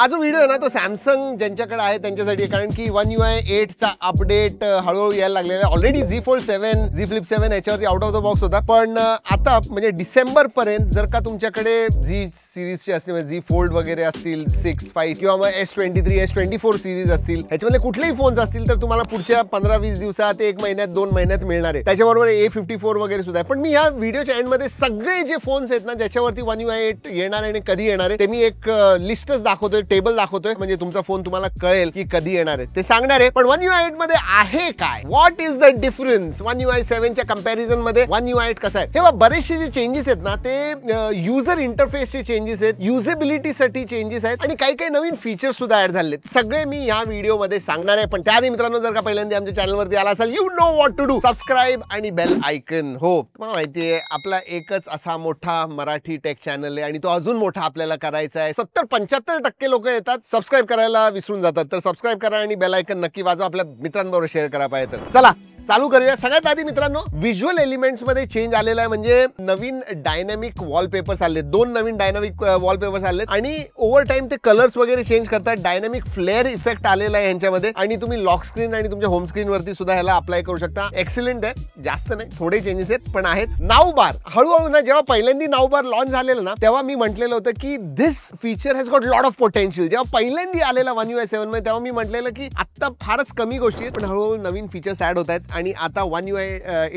हा जो व्हिडिओ आहे ना तो सॅमसंग ज्यांच्याकडे आहे त्यांच्यासाठी, कारण की One UI 8 चा अपडेट हळूहळू यायला लागलेला आहे. Already Z Fold 7, Z Flip 7 याच्यावरती आउट ऑफ द बॉक्स होता, पण आता म्हणजे डिसेंबर पर्यंत जर का तुमच्याकडे Z सिरीजचे असतील, Z Fold वगैरे असतील 6, 5 किंवा मग S23, S24 सिरीज असतील, ह्याच्यामध्ये कुठलेही फोन्स असतील तर तुम्हाला पुढच्या 15-20 दिवसात, 1 महिन्यात, 2 महिन्यात मिळणार आहे. त्याच्याबरोबर A54 वगैरे सुद्धा आहे. पण मी या व्हिडिओच्या एंडमध्ये सगळे जे फोन्स आहेत ना ज्याच्यावरती One UI 8 येणार आहे आणि कधी येणार आहे ते मी एक लिस्टच दाखवतोय, टेबल दाखवतोय, म्हणजे तुमचा फोन तुम्हाला कळेल की कधी येणार आहे ते सांगणार आहे. पण One UI 8 मध्ये आहे काय, what is the difference One UI 7 च्या कंपॅरिझन मध्ये One UI 8 कसा आहे? हे बरेचसे जे चेंजेस आहेत ना ते युजर इंटरफेसचे चेंजेस आहेत, युजेबिलिटी साठी चेंजेस आहेत आणि काही काही नवीन फीचर्स सुद्धा ऍड झाले. सगळे मी या व्हिडिओ मध्ये सांगणार आहे. पण त्याआधी मित्रांनो, जर का पहिल्यांदा आमच्या चॅनलवरती आला असाल, you know what to do, subscribe आणि बेल आयकन. हो, तुम्हाला माहिती आहे आपला एकच असा मोठा मराठी टेक चॅनल आहे आणि तो अजून मोठा आपल्याला करायचा आहे. 70-75% लोक येतात सबस्क्राईब करायला विसरून जातात, तर सबस्क्राईब करा आणि बेल आयकन नक्की वाजवा, आपल्या मित्रांबरोबर शेअर करा पाहिजे तर. चला चालू करूया. सगळ्यात आधी मित्रांनो, व्हिज्युअल एलिमेंट्स मध्ये चेंज आलेला आहे, म्हणजे नवीन डायनामिक वॉलपेपर्स आले, 2 नवीन डायनामिक वॉलपेपर्स आले आणि ओव्हर टाइम ते कलर्स वगैरे चेंज करतात. डायनामिक फ्लेअर इफेक्ट आलेला आहे ह्यांच्यामध्ये आणि तुम्ही लॉक स्क्रीन आणि तुमच्या होम स्क्रीन वरती सुद्धा ह्याला अप्लाय करू शकता. एक्सलेंट आहे, जास्त नाही, थोडे चेंजेस आहेत पण आहेत. नाव बार हळूहळू ना, जेव्हा पहिल्यांदा नाव बार लॉन्च झालेलं ना तेव्हा मी म्हटलेलं होतं की this feature has got lot of potential. जेव्हा पहिल्यांदा आलेला One UI 7 मध्ये तेव्हा मी म्हटलेलं की आता फारच कमी गोष्टी आहेत, पण हळूहळू नवीन फीचर्स ऍड होत आहेत आणि आता One UI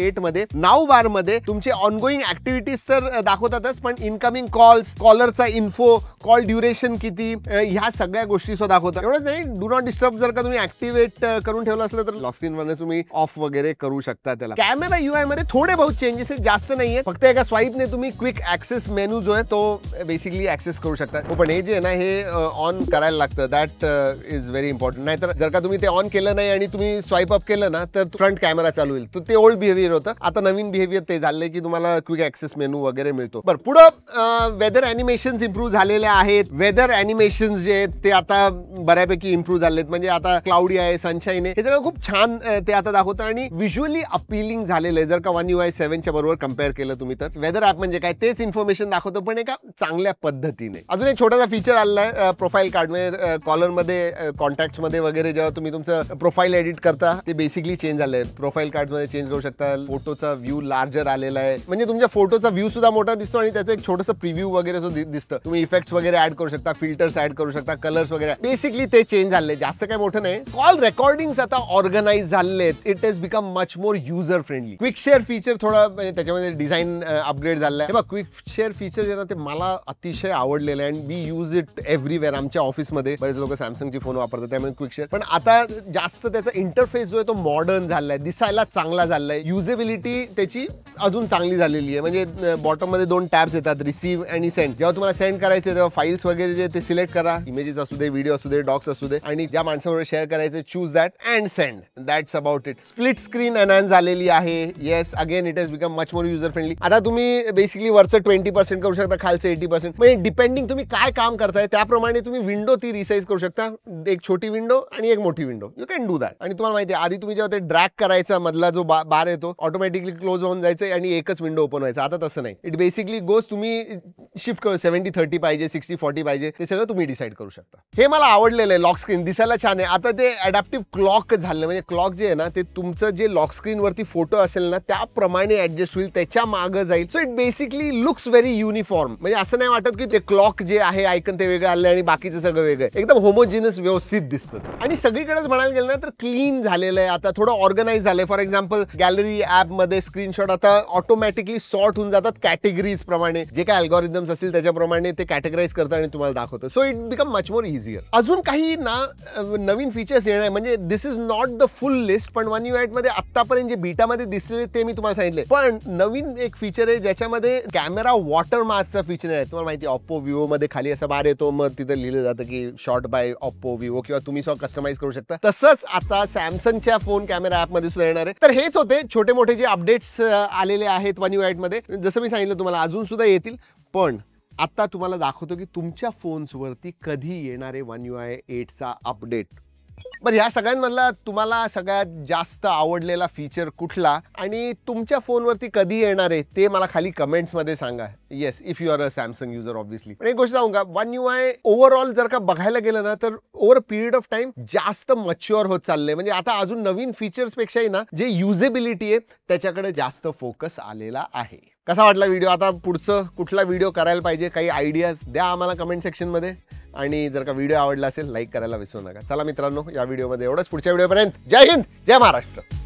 8 मध्ये नाव बार मध्ये तुमचे ऑनगोईंग ऍक्टिव्हिटीज तर दाखवतातच, पण इनकमिंग कॉल्स, कॉलरचा इन्फो, कॉल ड्युरेशन किती, ह्या सगळ्या गोष्टी सुद्धा दाखवतात. एवढंच नाही, डू नॉट डिस्टर्ब जर का तुम्ही ऍक्टिव्हेट करून ठेवलं असलं तर लॉक स्क्रीन वरने तुम्ही ऑफ वगैरे करू शकता त्याला. कॅमेरा UI मध्ये थोडे बहुत चेंजेस आहेत, जास्त नाहीये. फक्त एका स्वाईपने तुम्ही क्विक ऍक्सेस मेनू जो आहे तो बेसिकली ऍक्सेस करू शकता. पण हे जे आहे ना हे ऑन करायला लागतं, दॅट इज व्हेरी इम्पॉर्टंट. नाहीतर जर का तुम्ही ते ऑन केलं नाही आणि तुम्ही स्वाईप अप केलं ना तर फ्रंट कॅमेरा चालू होईल. तर ते ओल्ड बिहेवियर होतं, आता नवीन बिहेवियर ते झालंय की तुम्हाला क्विक ऍक्सेस मेनू वगैरे मिळतो. बरं, पुढं वेदर अॅनिमेशन्स इम्प्रूव्ह झालेले आहेत. वेदर अॅनिमेशन्स जे आहेत ते आता बऱ्यापैकी इम्प्रूव्ह झालेत, म्हणजे आता क्लाउडी आहे, सनशाईन आहे, हे सगळं खूप छान ते आता दाखवतं आणि व्हिज्युअली अपीलिंग झालेलं आहे. जर का One UI 7 च्या बरोबर कम्पेअर केलं तुम्ही तर वेदर ऍप म्हणजे काय तेच इन्फॉर्मेशन दाखवतो, पण एका चांगल्या पद्धतीने. अजून एक छोटासा फीचर आलेला आहे प्रोफाईल कार्ड मध्ये, कॉलर मध्ये, कॉन्टॅक्ट्स मध्ये वगैरे जेव्हा तुम्ही तुमचं प्रोफाईल एडिट करता ते बेसिकली चेंज झालंय. प्रोफाईल कार्ड मध्ये चेंज करू शकता. फोटोचा व्ह्यू लार्जर आलेला आहे, म्हणजे तुमच्या फोटोचा व्ह्यू सुद्धा मोठा दिसतो आणि त्याचं एक छोटंसं प्रिव्ह्यू वगैरे दिसतं. तुम्ही इफेक्ट्स वगैरे ऍड करू शकता, फिल्टर्स ऍड करू शकता, कलर्स वगैरे. बेसिकली ते चेंज झाले, जास्त काही मोठं नाही. कॉल रेकॉर्डिंग्स आता ऑर्गनाइज झालेत. It has become much more user friendly. Quick share feature थोडा म्हणजे त्याच्यामध्ये डिझाईन अपग्रेड झाला आहे. क्विक शेअर फीचर जे ना ते मला अतिशय आवडलेलं आहे आणि वी यूज इट एव्हरीवेअर. आमच्या ऑफिसमध्ये बरेच लोक सॅमसंगची फोन वापरतात, त्यामुळे क्विक शेअर. पण आता जास्त त्याचा इंटरफेस जो आहे तो मॉडर्न झालाय, दिसायला चांगला झालाय, युजेबिलिटी त्याची अजून चांगली झालेली आहे. म्हणजे बॉटम मध्ये 2 टॅब्स येतात, रिसीव्ह आणि सेंड. जेव्हा तुम्हाला सेंड करायचे तेव्हा फाईल्स वगैरे जे ते सिलेक्ट करा, इमेजेस असू दे, व्हिडिओ असू दे, डॉक्स असू दे, आणि ज्या माणसाबरोबर शेअर करायचे choose that and send. That's about it. Split screen enhance झालेली आहे. Yes, again it has become much more user friendly. आता तुम्ही बेसिकली वरचं 20% करू शकता, खालचं 80%. म्हणजे डिपेंडिंग तुम्ही काय काम करताय त्याप्रमाणे तुम्ही विंडो ती रिसाइज करू शकता. एक छोटी विंडो आणि एक मोठी window, you can do that. आणि तुम्हाला माहिती आहे आधी तुम्ही जेव्हा ते ड्रॅग करायचा मधला जो बार येतो ऑटोमॅटिकली क्लोज होऊन जायचं आणि एकच विंडो ओपन व्हायचा. आता तसं नाही. इट बेसिकली गोज, तुम्ही शिफ्ट करू 70-30 पाहिजे, 60-40 पाहिजे, ते सगळं तुम्ही डिसाईड करू शकता. हे मला आवडलेलं आहे. लॉक स्क्रीन दिसायला छान आहे. आता ते अडॅप्टिव्ह क्लॉक झालं, म्हणजे क्लॉक जे आहे ना ते तुमचं जे लॉक स्क्रीन वरती फोटो असेल ना त्याप्रमाणे ऍडजस्ट होईल, त्याच्या मागं जाईल. So it basically looks very uniform. म्हणजे असं नाही वाटत की ते क्लॉक जे आहे आयकन ते वेगळं आलं आणि बाकीचं सगळं वेगळं. एकदम होमोजिनस व्यवस्थित दिसतं आणि सगळीकडेच म्हणायला गेलं ना तर क्लीन झालेलं आहे. आता थोडं ऑर्गनाइज झालंय. फॉर एक्झाम्पल गॅलरी ऍप मध्ये स्क्रीनशॉट आता ऑटोमॅटिकली सॉर्ट होऊन जातात कॅटेगरीज प्रमाणे. जे काय अल्गोरिदम्स असतील त्याच्याप्रमाणे ते कॅटेगराइज करतात आणि तुम्हाला दाखवतं. So it become much more easier. अजून काही ना नवीन फीचर्स येणार, म्हणजे this is not the full list, पण One UI 8 मध्ये आतापर्यंत जे बीटामध्ये दिसलेले ते मी तुम्हाला सांगितले. पण नवीन एक फीचर आहे ज्याच्यामध्ये कॅमेरा वॉटरमार्कचा फीचर आहे. तुम्हाला माहिती ऑप्पो विवो मध्ये खाली असा बार येतो, मग तिथे लिहिलं जातं की शॉट बाय ऑप्पो विवो, किंवा तुम्ही स्वतः कस्टमाइज करू शकता. तसंच आता सॅमसंगच्या फोन कॅमेरा ऍप मध्ये सुद्धा येणार आहे. तर हेच होते छोटे मोठे जे अपडेट्स आलेले आहेत One UI 8 मध्ये. जसं मी सांगितलं तुम्हाला अजून सुद्धा येतील, पण आता तुम्हाला दाखवतो की तुमच्या फोन्सवरती कधी येणार आहे One UI 8 चा अपडेट. बरं, ह्या सगळ्यांमधला तुम्हाला सगळ्यात जास्त आवडलेला फीचर कुठला आणि तुमच्या फोनवरती कधी येणार आहे ते मला खाली कमेंट्समध्ये सांगा. Yes, if you are a Samsung user obviously. पण एक गोष्ट सांगू का, वन UI ओव्हरऑल जर का बघायला गेलं ना तर over a period of time जास्त मच्युअर होत चाललंय. म्हणजे आता अजून नवीन फीचर्स पेक्षाही ना जे युजेबिलिटी आहे त्याच्याकडे जास्त फोकस आलेला आहे. कसा वाटला व्हिडिओ? आता पुढचं कुठला व्हिडिओ करायला पाहिजे, काही आयडियाज द्या आम्हाला कमेंट सेक्शनमध्ये. आणि जर का व्हिडिओ आवडला असेल लाईक करायला विसरू नका. चला मित्रांनो, या व्हिडिओमध्ये एवढंच. पुढच्या व्हिडिओपर्यंत जय हिंद, जय महाराष्ट्र.